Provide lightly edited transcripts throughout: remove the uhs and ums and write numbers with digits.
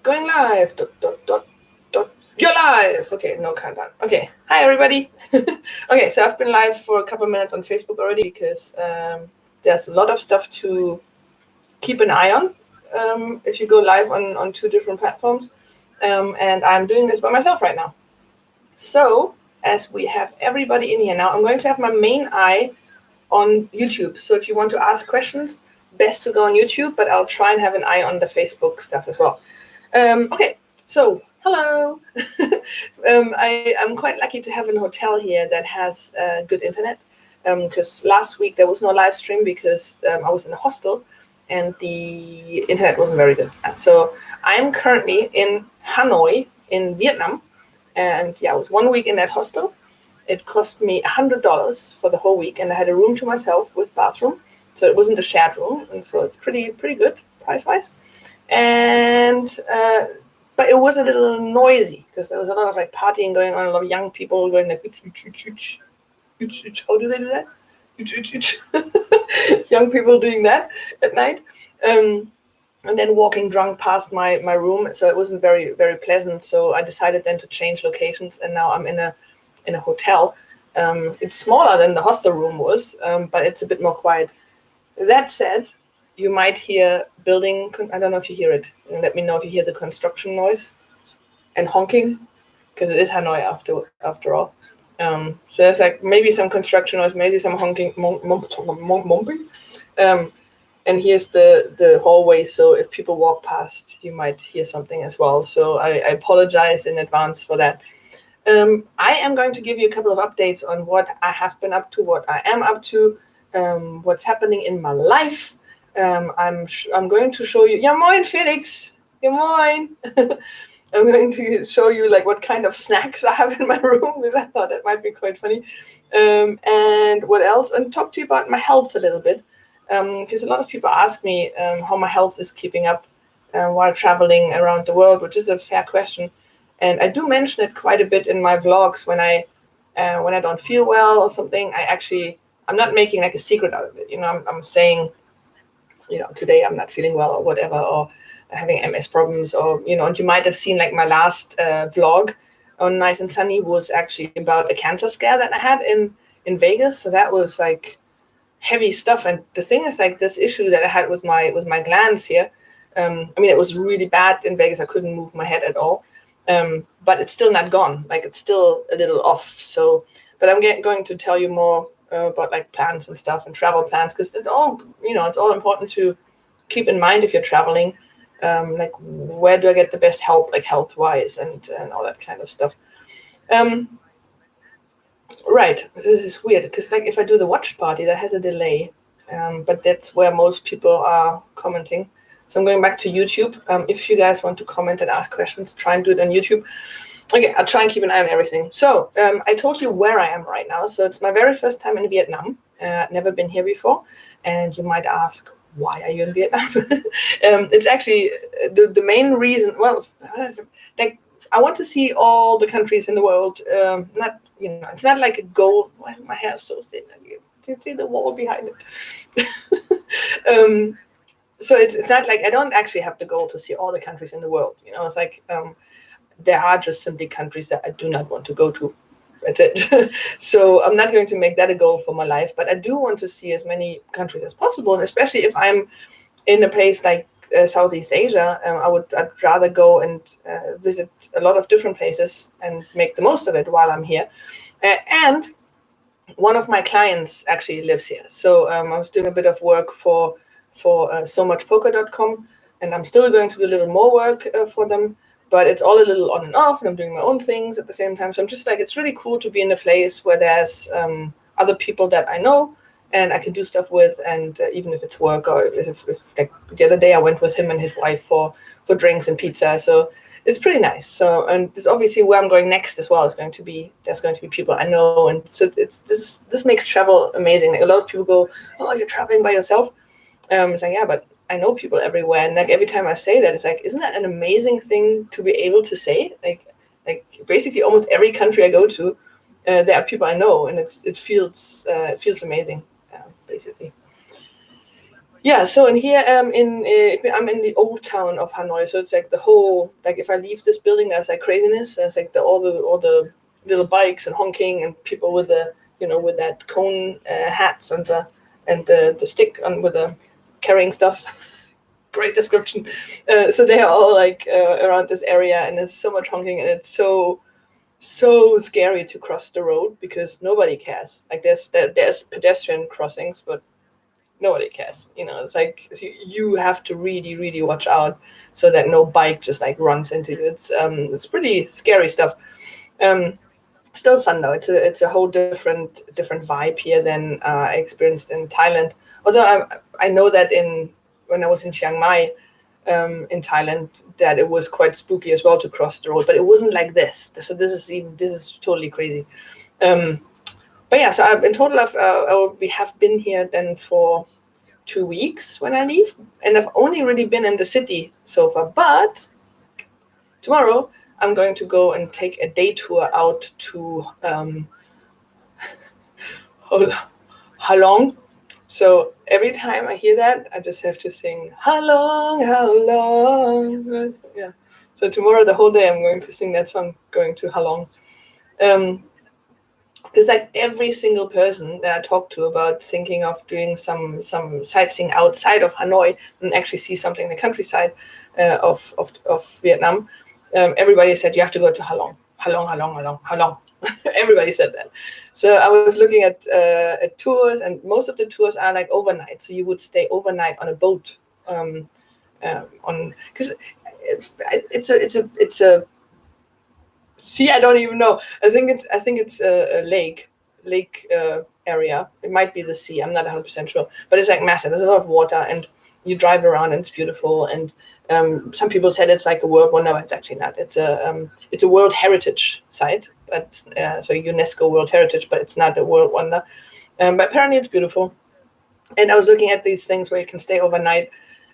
Going live. You're live. Okay, no countdown. Okay, hi everybody. Okay, so I've been live for a couple of minutes on Facebook already because there's a lot of stuff to keep an eye on if you go live on two different platforms. And I'm doing this by myself right now. So as we have everybody in here now, I'm going to have my main eye on YouTube. So if you want to ask questions, best to go on YouTube, but I'll try and have an eye on the Facebook stuff as well. Okay, so hello. I'm quite lucky to have a hotel here that has good internet because last week there was no live stream because I was in a hostel and the internet wasn't very good. So I'm currently in Hanoi in Vietnam. And yeah, I was 1 week in that hostel. It cost me $100 for the whole week, and I had a room to myself with bathroom, so it wasn't a shared room, and so it's pretty good price-wise. And but it was a little noisy because there was a lot of like partying going on, a lot of young people going like, how do they do that? Young people doing that at night. And then walking drunk past my room, so it wasn't very pleasant. So I decided then to change locations, and now I'm in a hotel. It's smaller than the hostel room was, but it's a bit more quiet. That said, you might hear building. I don't know if you hear it. Let me know if you hear the construction noise and honking, because it is Hanoi after all. So there's like maybe some construction noise, maybe some honking, mumping. And here's the hallway, so if people walk past, you might hear something as well. So I apologize in advance for that. I am going to give you a couple of updates on what I have been up to, what I am up to, what's happening in my life. I'm going to show you. Ja moin, Felix. Ja moin. I'm going to show you like what kind of snacks I have in my room, because I thought that might be quite funny. And what else? And talk to you about my health a little bit. Because a lot of people ask me how my health is keeping up while traveling around the world, which is a fair question. And I do mention it quite a bit in my vlogs when I don't feel well or something. I'm not making like a secret out of it. You know, I'm saying, you know, today I'm not feeling well or whatever, or having MS problems, or, you know, and you might have seen like my last vlog on Nice and Sunny was actually about a cancer scare that I had in Vegas. So that was like heavy stuff. And the thing is, like, this issue that I had with my glands here, I mean, it was really bad in Vegas. I couldn't move my head at all, but it's still not gone. Like, it's still a little off. So, but I'm going to tell you more about like plans and stuff and travel plans, because it's all, you know, it's all important to keep in mind if you're traveling. Like, where do I get the best help, like health wise, and all that kind of stuff. Right, this is weird because like if I do the watch party, that has a delay, but that's where most people are commenting. So I'm going back to YouTube. If you guys want to comment and ask questions, try and do it on YouTube. Okay, I'll try and keep an eye on everything. So I told you where I am right now. So it's my very first time in Vietnam. Never been here before. And you might ask, why are you in Vietnam? It's actually the main reason. Well, like, I want to see all the countries in the world. Not, you know, it's not like a goal. Why my hair is so thin? Do you see the wall behind it? So it's not like I don't actually have the goal to see all the countries in the world. You know, it's like there are just simply countries that I do not want to go to. That's it. So I'm not going to make that a goal for my life, but I do want to see as many countries as possible, and especially if I'm in a place like Southeast Asia, I'd rather go and visit a lot of different places and make the most of it while I'm here. And one of my clients actually lives here, so I was doing a bit of work for somuchpoker.com, and I'm still going to do a little more work for them, but it's all a little on and off, and I'm doing my own things at the same time. So I'm just like, it's really cool to be in a place where there's other people that I know and I can do stuff with, and even if it's work, or if like the other day I went with him and his wife for drinks and pizza. So it's pretty nice. So, and it's obviously where I'm going next as well. There's going to be people I know, and so this makes travel amazing. Like, a lot of people go, "Oh, you're traveling by yourself?" It's like, yeah, but I know people everywhere, and like every time I say that, it's like, isn't that an amazing thing to be able to say? Like basically almost every country I go to, there are people I know, and it feels amazing, basically. Yeah, so in here, I'm in the old town of Hanoi. So it's like the whole, like if I leave this building, there's like craziness. There's like all the little bikes and honking and people with the with that cone hats and the stick on with the carrying stuff. Great description. So they are all like around this area, and there's so much honking, and it's so scary to cross the road because nobody cares. Like there's pedestrian crossings, but nobody cares. It's like you have to really, really watch out so that no bike just like runs into you. It's pretty scary stuff. Um, Still fun though. It's a whole different vibe here than I experienced in Thailand. Although I know that when I was in Chiang Mai, in Thailand, that it was quite spooky as well to cross the road, but it wasn't like this. So this is totally crazy. But yeah, so in total, we have been here then for 2 weeks when I leave, and I've only really been in the city so far. But tomorrow I'm going to go and take a day tour out to Halong. So every time I hear that, I just have to sing Halong, Halong. Yeah. So tomorrow, the whole day, I'm going to sing that song, going to Halong. Because like every single person that I talk to about thinking of doing some sightseeing outside of Hanoi and actually see something in the countryside of Vietnam, everybody said you have to go to Halong, Halong, Halong, Halong, Halong. Everybody said that. So I was looking at tours, and most of the tours are like overnight. So you would stay overnight on a boat, on because it's a see, I don't even know. I think it's a lake area. It might be the sea. I'm not 100% sure, but it's like massive. There's a lot of water, and you drive around, and it's beautiful. And some people said it's like a world wonder, but it's actually not. It's a World Heritage site, but so UNESCO World Heritage, but it's not a world wonder. But apparently it's beautiful. And I was looking at these things where you can stay overnight,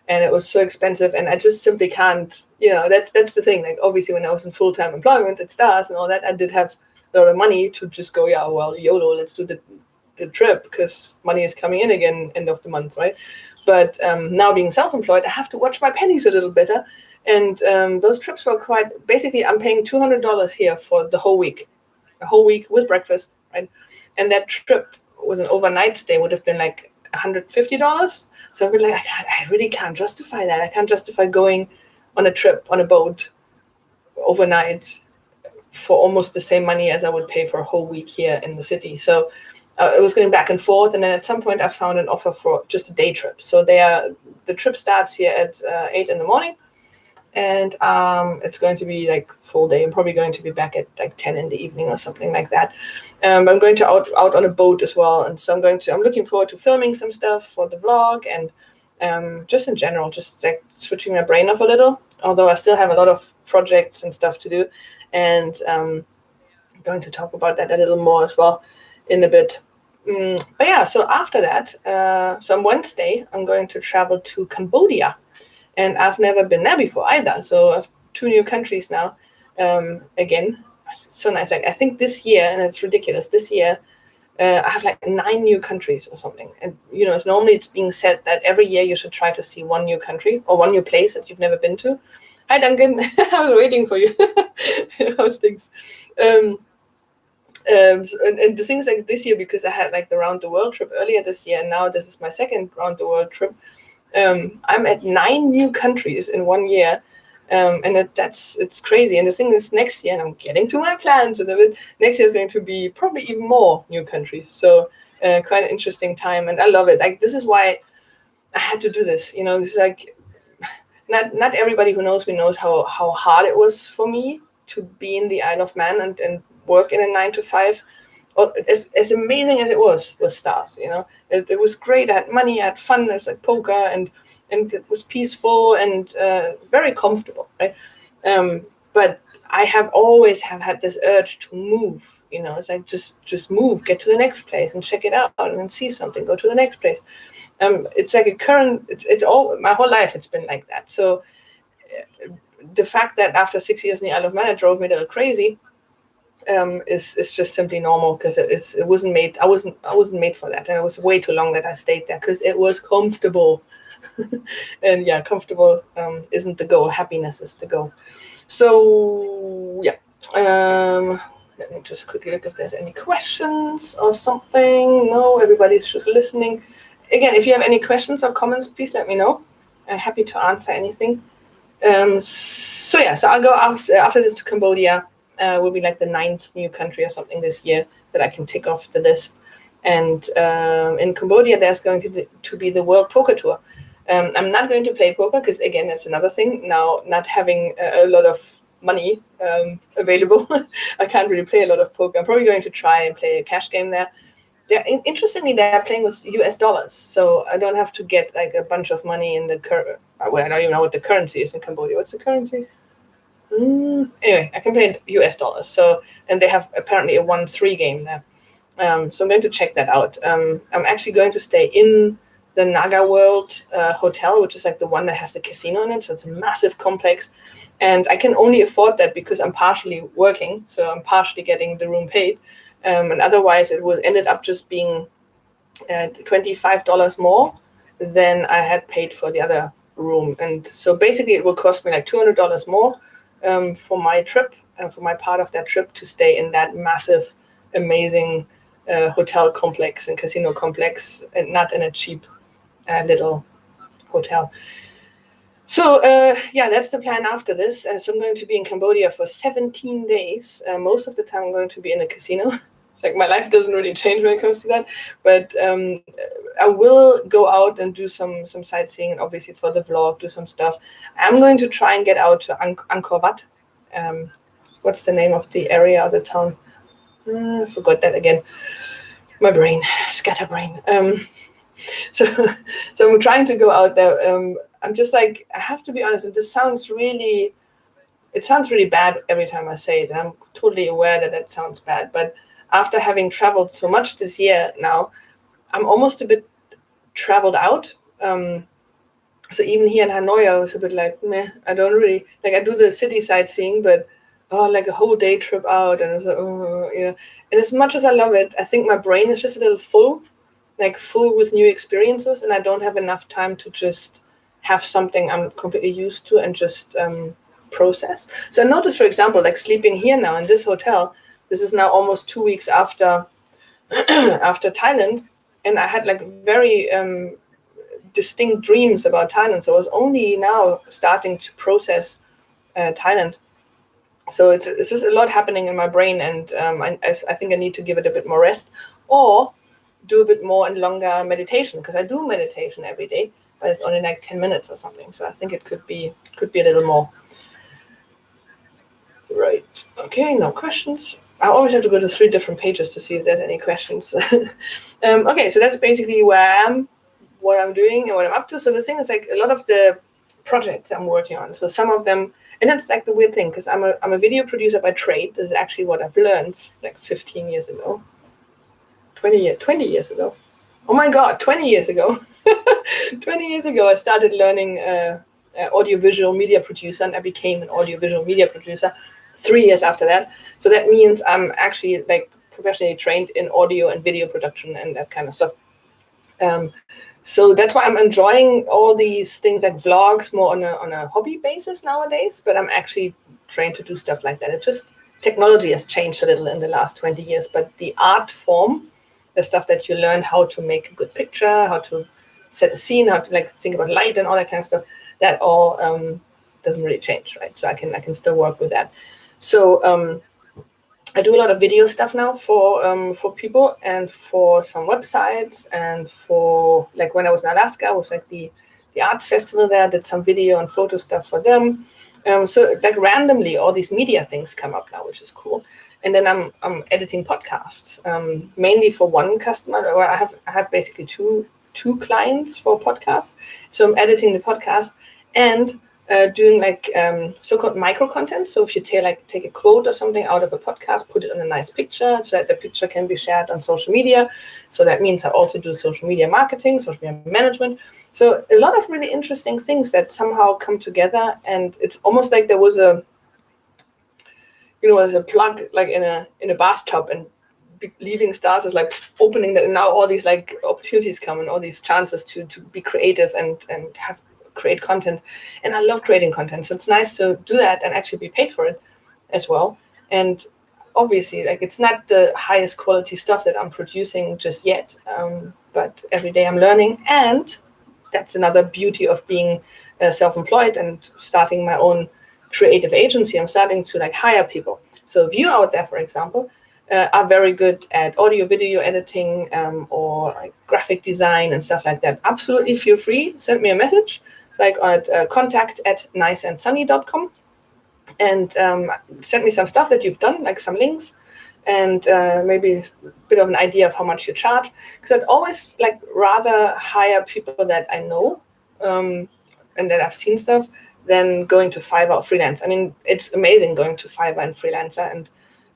and it was so expensive, and I just simply can't. That's the thing. Like obviously, when I was in full-time employment at Stars and all that, I did have a lot of money to just go. Yeah, well, YOLO, let's do the trip because money is coming in again end of the month, right? But now being self-employed, I have to watch my pennies a little better, and those trips were quite. Basically, I'm paying $200 here for the whole week, a whole week with breakfast, right? And that trip was an overnight stay would have been like $150. So I'd be like, I really can't justify that. I can't justify going on a trip on a boat overnight for almost the same money as I would pay for a whole week here in the city. So it was going back and forth, and then at some point I found an offer for just a day trip. So the trip starts here at 8 in the morning, and it's going to be like full day. I'm probably going to be back at like 10 in the evening or something like that. I'm going to out on a boat as well, and so I'm looking forward to filming some stuff for the vlog, and just in general, just like switching my brain off a little. Although I still have a lot of projects and stuff to do, and I'm going to talk about that a little more as well in a bit. But yeah, so after that, so on Wednesday, I'm going to travel to Cambodia. And I've never been there before either. So I have 2 new countries now. Again, it's so nice. Like I think this year, and it's ridiculous, this year I have like 9 new countries or something. And normally it's being said that every year you should try to see 1 new country or 1 new place that you've never been to. Hi Duncan, I was waiting for you. How's things? And the things like this year, because I had like the round the world trip earlier this year, and now this is my second round the world trip. I'm at 9 new countries in 1 year, and it's crazy. And the thing is, next year, and I'm getting to my plans a little bit, next year is going to be probably even more new countries. So quite an interesting time, and I love it. Like this is why I had to do this. It's like not everybody who knows me knows how hard it was for me to be in the Isle of Man and work in a 9 to 5. As amazing as it was with Stars, it was great. I had money, I had fun. It was like poker, and it was peaceful and very comfortable, right? But I have always had this urge to move. It's like just move, get to the next place and check it out, and then see something, go to the next place. It's like it's all my whole life. It's been like that. So the fact that after 6 years in the Isle of Man, it drove me a little crazy. Is just simply normal because it wasn't made. I wasn't made for that, and it was way too long that I stayed there because it was comfortable. And yeah, comfortable isn't the goal. Happiness is the goal. So yeah, let me just quickly look if there's any questions or something. No, everybody's just listening. Again, if you have any questions or comments, please let me know. I'm happy to answer anything. So I'll go after this to Cambodia. Will be like the 9th new country or something this year that I can tick off the list. And in Cambodia, there's going to be the World Poker Tour. I'm not going to play poker because, again, that's another thing. Now, not having a lot of money available, I can't really play a lot of poker. I'm probably going to try and play a cash game there. Interestingly, they're playing with US dollars, so I don't have to get like a bunch of money in the well, I don't even know what the currency is in Cambodia. What's the currency? Anyway, I can play in US dollars. So, and they have apparently a 1-3 game there. So I'm going to check that out. I'm actually going to stay in the Naga World Hotel, which is like the one that has the casino in it. So it's a massive complex. And I can only afford that because I'm partially working. So I'm partially getting the room paid. And otherwise, it would ended up just being $25 more than I had paid for the other room. And so basically, it will cost me like $200 more for my trip and for my part of that trip to stay in that massive, amazing hotel complex and casino complex, and not in a cheap little hotel. So that's the plan after this. So I'm going to be in Cambodia for 17 days. Most of the time I'm going to be in a casino. It's like my life doesn't really change when it comes to that. But I will go out and do some sightseeing, and obviously for the vlog, do some stuff. I'm going to try and get out to Angkor Wat. What's the name of the area of the town? I forgot that again. My brain, scatterbrain. So I'm trying to go out there. I'm just like, I have to be honest, and this sounds really bad every time I say it, and I'm totally aware that it sounds bad, but after having traveled so much this year now, I'm almost a bit traveled out. So even here in Hanoi, I was a bit like, meh, I don't really, like, I do the city sightseeing, but like a whole day trip out, and I was like, and as much as I love it, I think my brain is just a little full with new experiences, and I don't have enough time to just have something I'm completely used to and just process. So I noticed, for example, like sleeping here now in this hotel, this is now almost 2 weeks after Thailand, and I had like very distinct dreams about Thailand. So I was only now starting to process Thailand. So it's just a lot happening in my brain, and I think I need to give it a bit more rest, or do a bit more and longer meditation, because I do meditation every day, but it's only like 10 minutes or something. So I think it could be a little more. Right. Okay, no questions. I always have to go to 3 different pages to see if there's any questions. Okay, so that's basically where I am, what I'm doing, and what I'm up to. So the thing is, like, a lot of the projects I'm working on, so some of them, and that's like the weird thing, because I'm a video producer by trade. This is actually what I've learned like 15 years ago. 20 years ago. Oh my God, 20 years ago. 20 years ago, I started learning audiovisual media producer, and I became an audiovisual media producer 3 years after that. So that means I'm actually like professionally trained in audio and video production and that kind of stuff. So that's why I'm enjoying all these things like vlogs more on a hobby basis nowadays, but I'm actually trained to do stuff like that. It's just technology has changed a little in the last 20 years, but the art form, the stuff that you learn, how to make a good picture, how to set a scene, how to like think about light and all that kind of stuff, that all doesn't really change, right? So I can still work with that. So I do a lot of video stuff now for people and for some websites, and for like when I was in Alaska, I was like the arts festival there, did some video and photo stuff for them. So like randomly all these media things come up now, which is cool. And then I'm editing podcasts, mainly for one customer, where I have basically two clients for podcasts. So I'm editing the podcast and doing like so-called micro content. So if you take a quote or something out of a podcast, put it on a nice picture so that the picture can be shared on social media. So that means I also do social media marketing, social media management. So a lot of really interesting things that somehow come together, and it's almost like there was a plug like in a bathtub, and leaving stars is like opening that, and now all these like opportunities come and all these chances to be creative and create content. And I love creating content, so it's nice to do that and actually be paid for it as well. And obviously, like, it's not the highest quality stuff that I'm producing just yet, but every day I'm learning. And that's another beauty of being self-employed and starting my own creative agency. I'm starting to like hire people. So if you out there, for example, are very good at audio, video editing, or like graphic design and stuff like that, absolutely feel free. Send me a message, like at contact@niceandsunny.com, and send me some stuff that you've done, like some links, and maybe a bit of an idea of how much you charge. Because I'd always like rather hire people that I know and that I've seen stuff than going to Fiverr or freelance. I mean, it's amazing going to Fiverr and Freelancer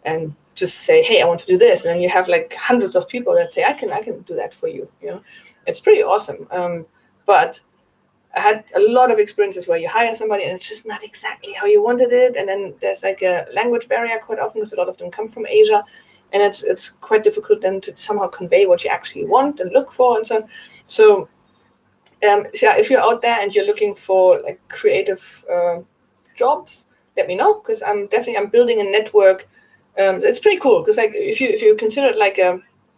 and just say, hey, I want to do this, and then you have like hundreds of people that say, I can do that for you. You know, it's pretty awesome. But I had a lot of experiences where you hire somebody and it's just not exactly how you wanted it, and then there's like a language barrier quite often because a lot of them come from Asia, and it's quite difficult then to somehow convey what you actually want and look for and so on. So yeah, if you're out there and you're looking for like creative jobs, let me know, because I'm building a network. It's pretty cool because like if you consider it like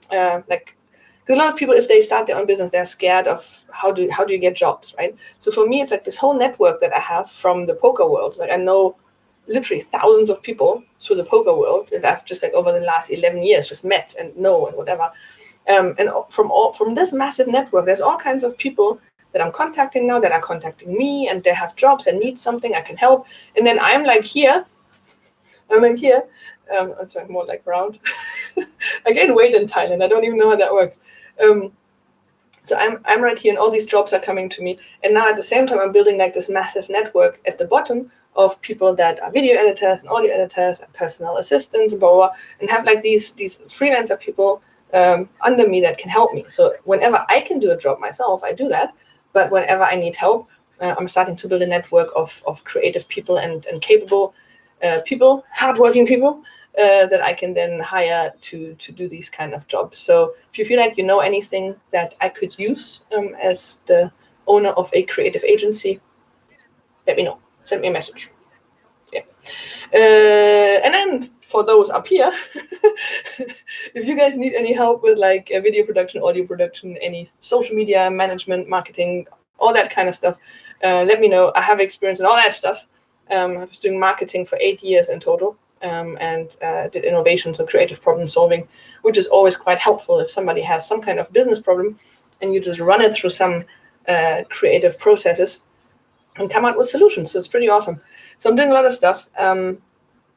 because a lot of people, if they start their own business, they're scared of how do you get jobs, right? So for me, it's like this whole network that I have from the poker world. Like I know literally thousands of people through the poker world that I've just like over the last 11 years just met and know and whatever. And from this massive network, there's all kinds of people that I'm contacting now that are contacting me, and they have jobs and need something, I can help. And then I'm like here. It's like more like round. I gain weight in Thailand. I don't even know how that works. So I'm right here, and all these jobs are coming to me. And now at the same time, I'm building like this massive network at the bottom of people that are video editors and audio editors and personal assistants and blah, blah, blah, and have like these freelancer people under me that can help me. So whenever I can do a job myself, I do that. But whenever I need help, I'm starting to build a network of creative people and capable people, hardworking people that I can then hire to do these kind of jobs. So if you feel like you know anything that I could use as the owner of a creative agency, let me know. Send me a message. Yeah. And then for those up here, if you guys need any help with like video production, audio production, any social media management, marketing, all that kind of stuff, let me know. I have experience in all that stuff. I was doing marketing for 8 years in total, and did innovations and creative problem solving, which is always quite helpful if somebody has some kind of business problem and you just run it through some creative processes and come out with solutions. So it's pretty awesome. So I'm doing a lot of stuff,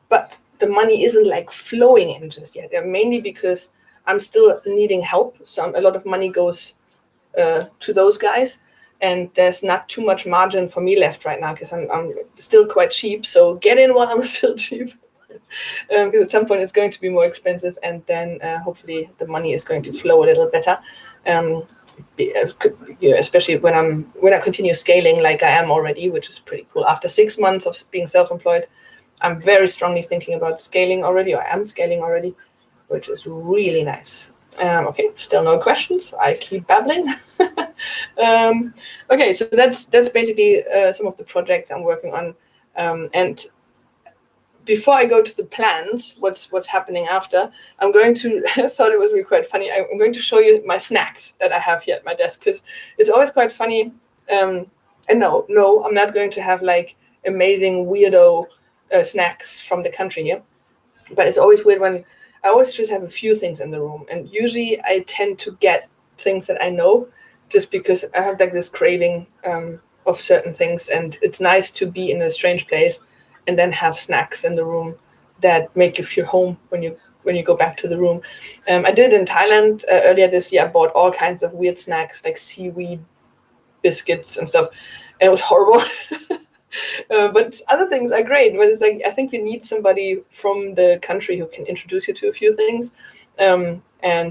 but the money isn't like flowing in just yet, mainly because I'm still needing help. So a lot of money goes to those guys, and there's not too much margin for me left right now because I'm still quite cheap. So get in while I'm still cheap. Because at some point it's going to be more expensive, and then hopefully the money is going to flow a little better. Especially when I continue scaling like I am already, which is pretty cool. After 6 months of being self-employed, I'm very strongly thinking about scaling already, or I am scaling already, which is really nice. Okay, still no questions. I keep babbling. Okay, so that's basically some of the projects I'm working on, and before I go to the plans, what's happening after, I'm going to, I thought it was really quite funny, I'm going to show you my snacks that I have here at my desk, because it's always quite funny. And no, I'm not going to have like amazing weirdo snacks from the country here, but it's always weird when I always just have a few things in the room, and usually I tend to get things that I know just because I have like this craving of certain things, and it's nice to be in a strange place and then have snacks in the room that make you feel home when you go back to the room. I did in Thailand earlier this year. I bought all kinds of weird snacks like seaweed biscuits and stuff, and it was horrible. But other things are great. But it's like I think you need somebody from the country who can introduce you to a few things. And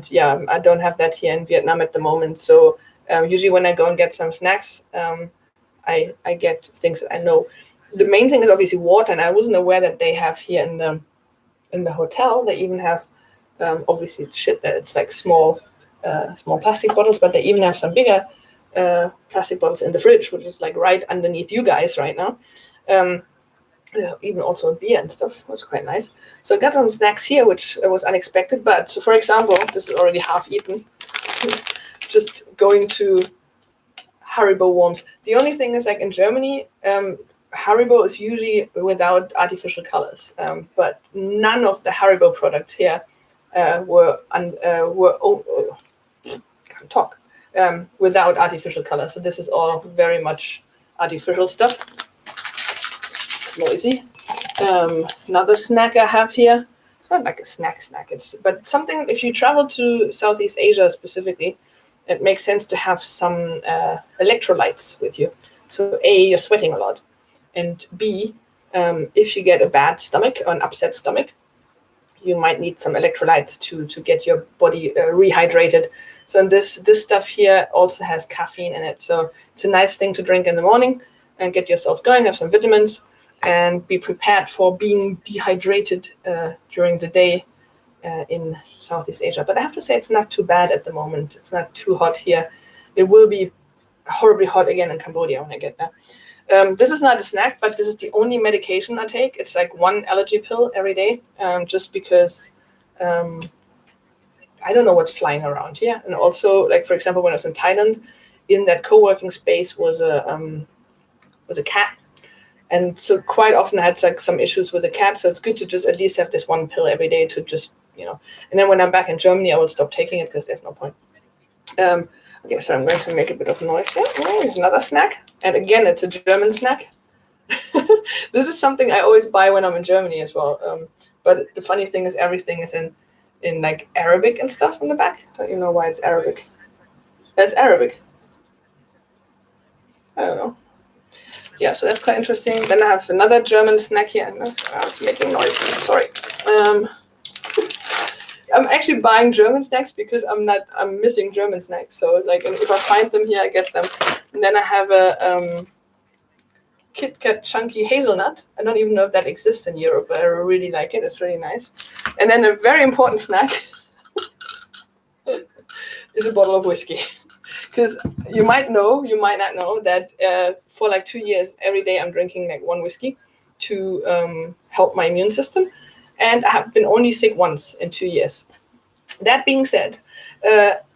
yeah, I don't have that here in Vietnam at the moment. So usually when I go and get some snacks, I get things that I know. The main thing is obviously water, and I wasn't aware that they have here in the hotel. They even have Obviously, it's shit that it's like small plastic bottles, but they even have some bigger plastic bottles in the fridge, which is like right underneath you guys right now. Even also beer and stuff. It was quite nice. So I got some snacks here, which was unexpected. But so, for example, this is already half eaten. Just going to Haribo worms. The only thing is, like in Germany, Haribo is usually without artificial colors, but none of the Haribo products here can't talk, without artificial colors. So this is all very much artificial stuff. Noisy. Another snack I have here. It's not like a snack, but something. If you travel to Southeast Asia specifically, it makes sense to have some electrolytes with you. So A, you're sweating a lot, and B, if you get a bad stomach or an upset stomach, you might need some electrolytes to get your body rehydrated. So this stuff here also has caffeine in it. So it's a nice thing to drink in the morning and get yourself going, have some vitamins, and be prepared for being dehydrated during the day in Southeast Asia. But I have to say it's not too bad at the moment. It's not too hot here. It will be horribly hot again in Cambodia when I get there. This is not a snack, but this is the only medication I take. It's like one allergy pill every day, just because I don't know what's flying around here. And also, like for example, when I was in Thailand, in that co-working space was a cat. And so quite often I had like some issues with the cat. So it's good to just at least have this one pill every day to just, and then when I'm back in Germany, I will stop taking it because there's no point. Okay, so I'm going to make a bit of noise here. Oh, here's another snack. And again, it's a German snack. This is something I always buy when I'm in Germany as well. But the funny thing is everything is in like Arabic and stuff on the back. Don't even know why it's Arabic. It's Arabic. I don't know. Yeah, so that's quite interesting. Then I have another German snack here. It's making noise. Sorry. I'm actually buying German snacks because I'm missing German snacks. So like, and if I find them here, I get them. And then I have a Kit Kat chunky hazelnut. I don't even know if that exists in Europe, but I really like it. It's really nice. And then a very important snack is a bottle of whiskey. Because you might know, you might not know that for like 2 years, every day I'm drinking like one whiskey to help my immune system. And I have been only sick once in 2 years. That being said,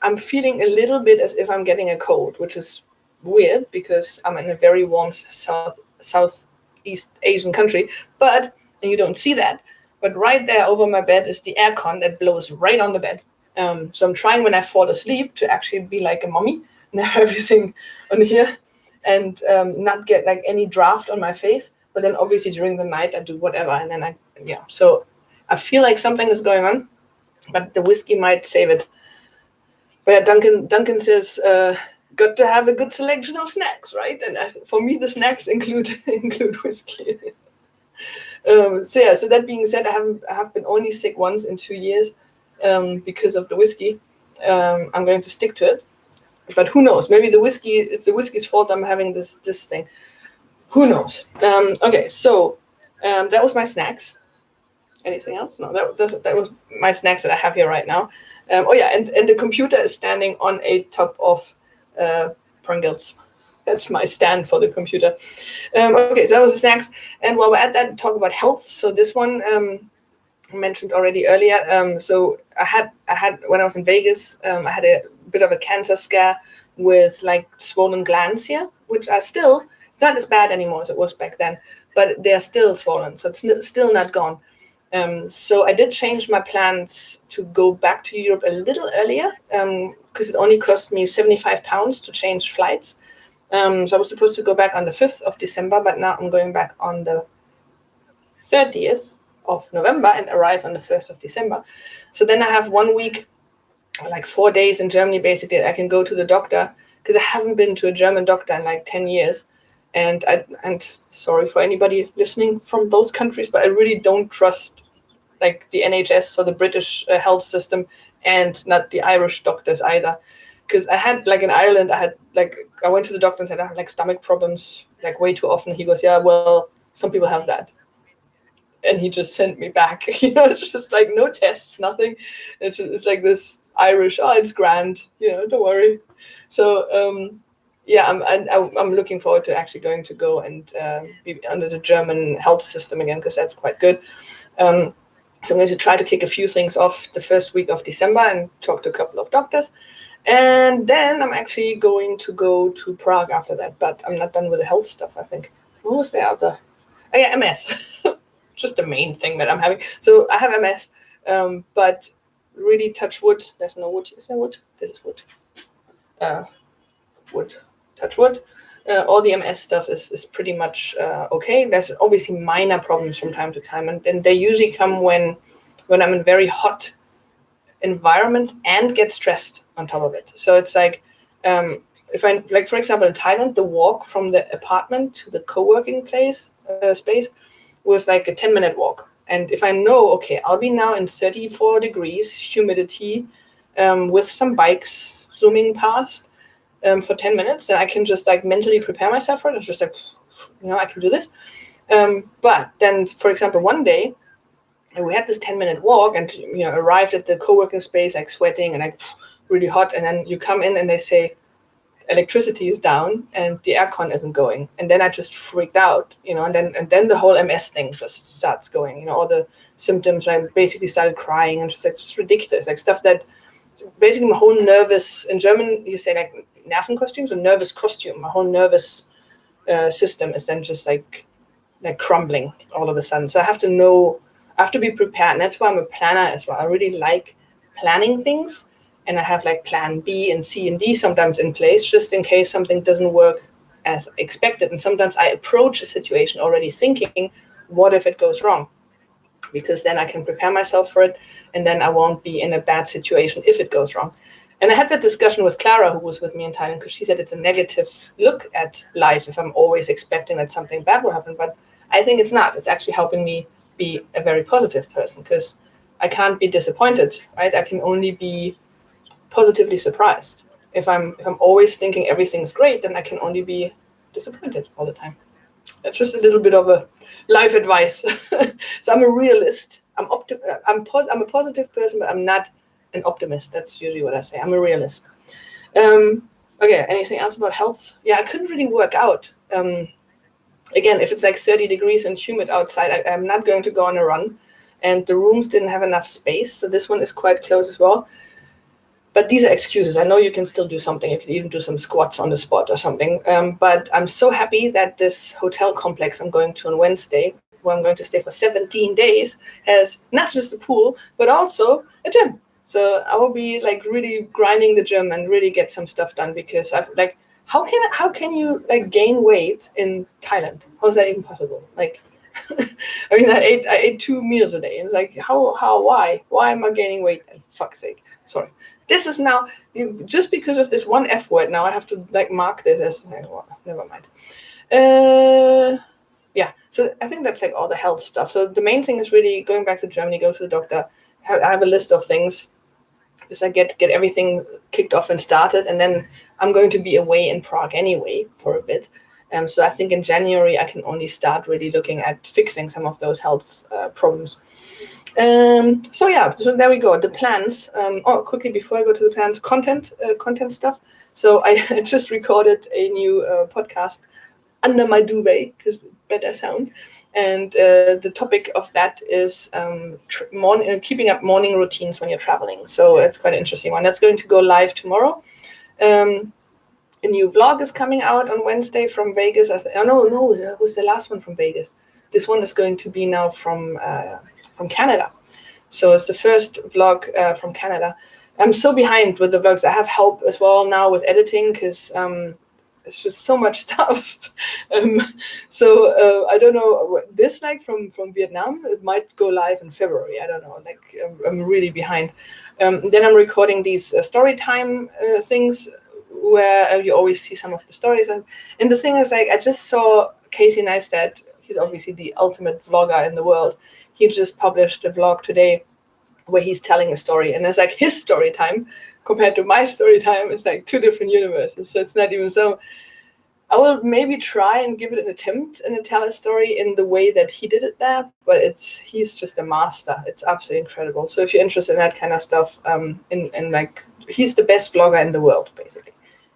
I'm feeling a little bit as if I'm getting a cold, which is weird because I'm in a very warm Southeast Asian country. And you don't see that, but right there over my bed is the aircon that blows right on the bed. So I'm trying when I fall asleep to actually be like a mummy and have everything on here and not get like any draft on my face. But then obviously during the night I do whatever. And then so I feel like something is going on, but the whiskey might save it. But yeah, Duncan says, got to have a good selection of snacks, right? And for me, the snacks include whiskey. So that being said, I have been only sick once in 2 years. Because of the whiskey, I'm going to stick to it. But who knows? Maybe it's the whiskey's fault I'm having this thing. Who knows? Okay, so that was my snacks. Anything else? No, that was my snacks that I have here right now. And the computer is standing on a top of Pringles. That's my stand for the computer. Okay, so that was the snacks. And while we're at that, talk about health. So this one mentioned already earlier. So I had when I was in Vegas, I had a bit of a cancer scare with like swollen glands here, which are still not as bad anymore as it was back then, but they're still swollen, so it's still not gone. So I did change my plans to go back to Europe a little earlier because it only cost me £75 to change flights. So I was supposed to go back on the 5th of December, but now I'm going back on the 30th of November and arrive on the 1st of December. So then I have 1 week, like 4 days in Germany, basically. I can go to the doctor because I haven't been to a German doctor in like 10 years. And sorry for anybody listening from those countries, but I really don't trust like the NHS or the British health system, and not the Irish doctors either. Because I had like in Ireland, I went to the doctor and said I have like stomach problems like way too often. He goes, yeah, well, some people have that. And he just sent me back. It's just like no tests, nothing. It's like this Irish, it's grand, don't worry. So I'm looking forward to actually go and be under the German health system again, because that's quite good. So I'm going to try to kick a few things off the first week of December and talk to a couple of doctors. And then I'm actually going to go to Prague after that, but I'm not done with the health stuff, I think. What was there other? Oh yeah, MS. Just the main thing that I'm having. So I have MS, but really touch wood. There's no wood. Is there wood? This is wood. Wood. Touch wood. All the MS stuff is pretty much okay. There's obviously minor problems from time to time, and then they usually come when I'm in very hot environments and get stressed on top of it. So it's like, if I, like, for example, in Thailand, the walk from the apartment to the co-working space was like a 10-minute walk. And if I know, okay, I'll be now in 34 degrees, humidity, with some bikes zooming past, for 10 minutes, then I can just like mentally prepare myself for it. It's just like, I can do this. But then, for example, one day we had this 10-minute walk and, arrived at the co-working space, like sweating and like really hot. And then you come in and they say electricity is down and the aircon isn't going. And then I just freaked out, and then the whole MS thing just starts going, all the symptoms. I basically started crying and just like, it's ridiculous, like stuff that basically my whole nervous, in German, you say like Nervenkostüm, so nervous costume, my whole nervous system is then just like crumbling all of a sudden. So I have to be prepared. And that's why I'm a planner as well. I really like planning things. And I have like plan B and C and D sometimes in place, just in case something doesn't work as expected. And sometimes I approach a situation already thinking, what if it goes wrong? Because then I can prepare myself for it, and then I won't be in a bad situation if it goes wrong. And I had that discussion with Clara, who was with me in Thailand, because she said it's a negative look at life if I'm always expecting that something bad will happen. But I think it's not. It's actually helping me be a very positive person, because I can't be disappointed, right? I can only be positively surprised. If I'm always thinking everything's great, then I can only be disappointed all the time. That's just a little bit of a life advice. So I'm a realist. I'm a positive person, but I'm not an optimist. That's usually what I say. I'm a realist. Okay, anything else about health? Yeah, I couldn't really work out. Again, if it's like 30 degrees and humid outside, I'm not going to go on a run. And the rooms didn't have enough space, so this one is quite close as well. But these are excuses. I know you can still do something. You can even do some squats on the spot or something. But I'm so happy that this hotel complex I'm going to on Wednesday, where I'm going to stay for 17 days, has not just a pool, but also a gym. So I will be like really grinding the gym and really get some stuff done, because I've like, how can you like gain weight in Thailand? How is that even possible? Like, I mean, I ate 2 meals a day, and like, why am I gaining weight? For fuck's sake. Sorry. This is now, just because of this one F word, now I have to like mark this as, well, never mind. Yeah, so I think that's like all the health stuff. So the main thing is really going back to Germany, go to the doctor. I have a list of things, because I get everything kicked off and started, and then I'm going to be away in Prague anyway for a bit. So I think in January I can only start really looking at fixing some of those health problems. So there we go. The plans. Quickly before I go to the plans, content stuff. So I just recorded a new podcast under my duvet, because better sound. And the topic of that is keeping up morning routines when you're traveling. So it's quite an interesting one. That's going to go live tomorrow. A new vlog is coming out on Wednesday from Vegas. No, that was the last one from Vegas. This one is going to be now from Canada. So it's the first vlog from Canada. I'm so behind with the vlogs. I have help as well now with editing, because it's just so much stuff. So I don't know what this like from Vietnam. It might go live in February. I don't know. Like I'm really behind. Then I'm recording these story time things, where you always see some of the stories. And the thing is, like, I just saw Casey Neistat. He's obviously the ultimate vlogger in the world. He just published a vlog today where he's telling a story, and it's like his story time compared to my story time. It's like 2 different universes. So it's not even so. I will maybe try and give it an attempt and tell a story in the way that he did it there, but he's just a master. It's absolutely incredible. So if you're interested in that kind of stuff, in like, he's the best vlogger in the world, basically.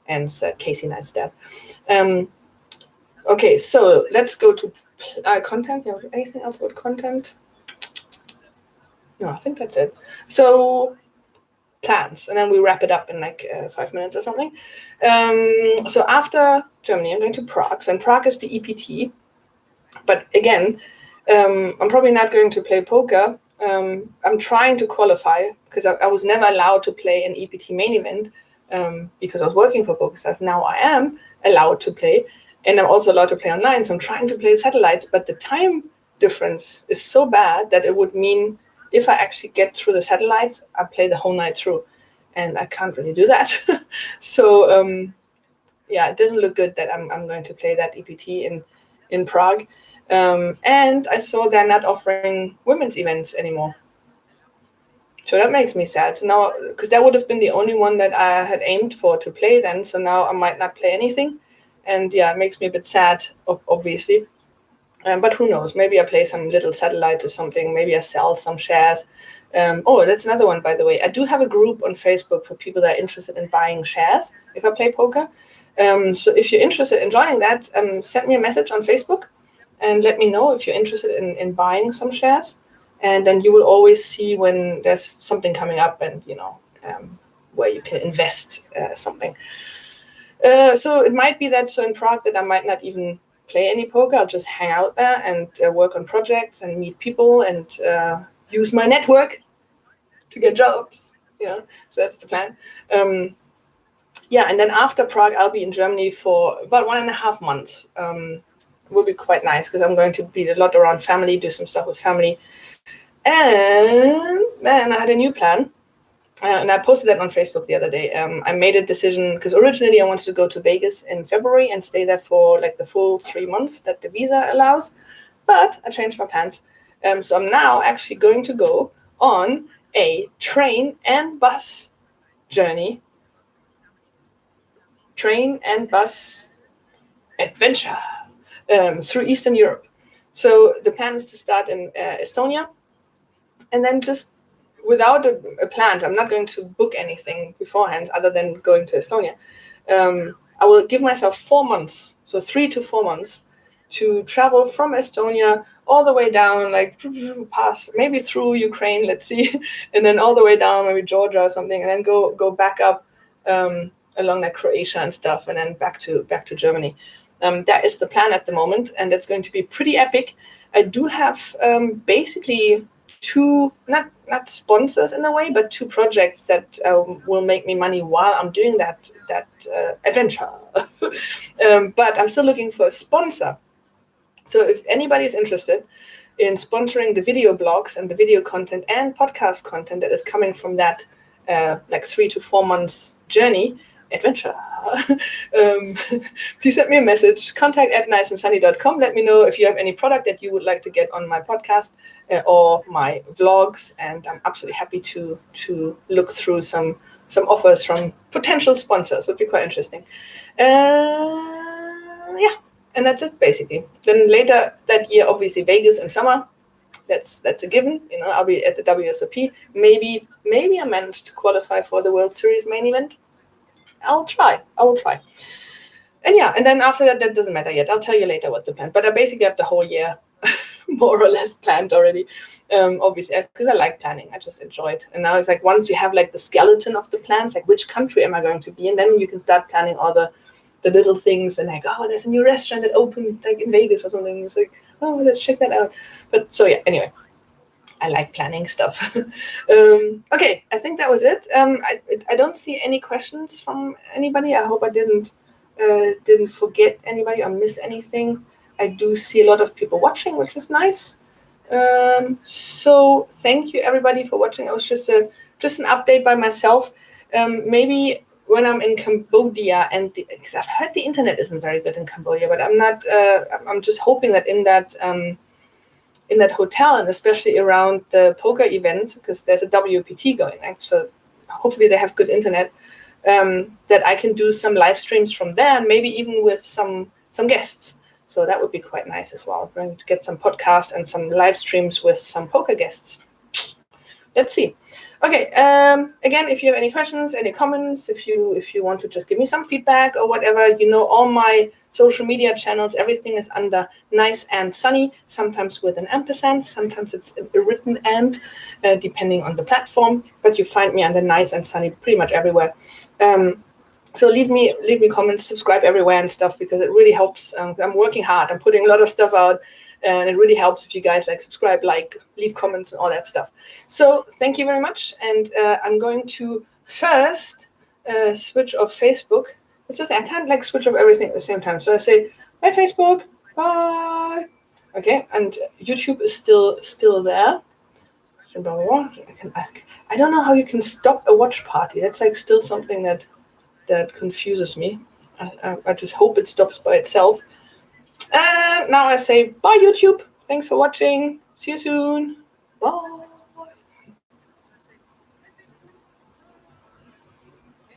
And Casey Neistat. Okay, so let's go to content. Yeah, anything else about content? No, I think that's it. So plans, and then we wrap it up in like 5 minutes or something. So after Germany, I'm going to Prague. So in Prague is the EPT. But again, I'm probably not going to play poker. I'm trying to qualify because I was never allowed to play an EPT main event because I was working for PokerStars. Now I am allowed to play, and I'm also allowed to play online. So I'm trying to play satellites, but the time difference is so bad that it would mean if I actually get through the satellites, I play the whole night through, and I can't really do that. So yeah, it doesn't look good that I'm going to play that EPT in Prague. And I saw they're not offering women's events anymore. So that makes me sad. So now, because that would have been the only one that I had aimed for to play then, so now I might not play anything. And yeah, it makes me a bit sad, obviously. But who knows? Maybe I play some little satellite or something. Maybe I sell some shares. Oh, that's another one, by the way. I do have a group on Facebook for people that are interested in buying shares if I play poker. So if you're interested in joining that, send me a message on Facebook and let me know if you're interested in buying some shares. And then you will always see when there's something coming up and, where you can invest something. So it might be that so in Prague that I might not even play any poker. I'll just hang out there and work on projects and meet people and use my network to get jobs. So that's the plan. And then after Prague, I'll be in Germany for about 1.5 months. It will be quite nice because I'm going to be a lot around family, do some stuff with family. And then I had a new plan. And I posted that on Facebook the other day. I made a decision because originally I wanted to go to Vegas in February and stay there for like the full 3 months that the visa allows. But I changed my plans. So I'm now actually going to go on a train and bus journey. Train and bus adventure through Eastern Europe. So the plan is to start in Estonia and then just without a plan, I'm not going to book anything beforehand other than going to Estonia. I will give myself 4 months, so 3 to 4 months, to travel from Estonia all the way down, like pass maybe through Ukraine, let's see, and then all the way down maybe Georgia or something, and then go back up along like Croatia and stuff, and then back to Germany. That is the plan at the moment, and that's going to be pretty epic. I do have basically 2 not sponsors in a way, but 2 projects that will make me money while I'm doing that adventure. But I'm still looking for a sponsor. So if anybody is interested in sponsoring the video blogs and the video content and podcast content that is coming from that like 3 to 4 months journey adventure, please send me a message, contact@niceandsunny.com. Let me know if you have any product that you would like to get on my podcast or my vlogs, and I'm absolutely happy to look through some offers from potential sponsors. Would be quite interesting. And that's it basically. Then later that year, obviously Vegas in summer. That's a given. I'll be at the WSOP. Maybe I managed to qualify for the World Series main event. I will try. And then after that doesn't matter yet. I'll tell you later what the plan. But I basically have the whole year more or less planned already. Obviously, because I like planning. I just enjoy it. And now it's like once you have like the skeleton of the plans, like which country am I going to be in, then you can start planning all the little things and like, oh, there's a new restaurant that opened like in Vegas or something. It's like, oh, let's check that out. But so yeah, anyway. I like planning stuff. Okay, I think that was it. I don't see any questions from anybody. I hope I didn't forget anybody or miss anything. I do see a lot of people watching, which is nice. So thank you everybody for watching. It was just an update by myself. Maybe when I'm in Cambodia, and because I've heard the internet isn't very good in Cambodia, but I'm not. I'm just hoping that in that hotel, and especially around the poker event, because there's a WPT going, right? So hopefully they have good internet, that I can do some live streams from there, and maybe even with some guests. So that would be quite nice as well. I'm going to get some podcasts and some live streams with some poker guests. Let's see. Okay. Again, if you have any questions, any comments, if you want to just give me some feedback or whatever, all my social media channels, everything is under Nice and Sunny. Sometimes with an ampersand, sometimes it's a written and, depending on the platform. But you find me under Nice and Sunny pretty much everywhere. So leave me comments, subscribe everywhere and stuff, because it really helps. I'm working hard. I'm putting a lot of stuff out, and it really helps if you guys subscribe, leave comments and all that stuff. So thank you very much. And I'm going to first switch off Facebook. It's just I can't switch off everything at the same time. So I say, bye Facebook, bye. Okay, and YouTube is still there. I don't know how you can stop a watch party. That's still something that confuses me. I just hope it stops by itself. And now I say bye YouTube. Thanks for watching. See you soon. Bye.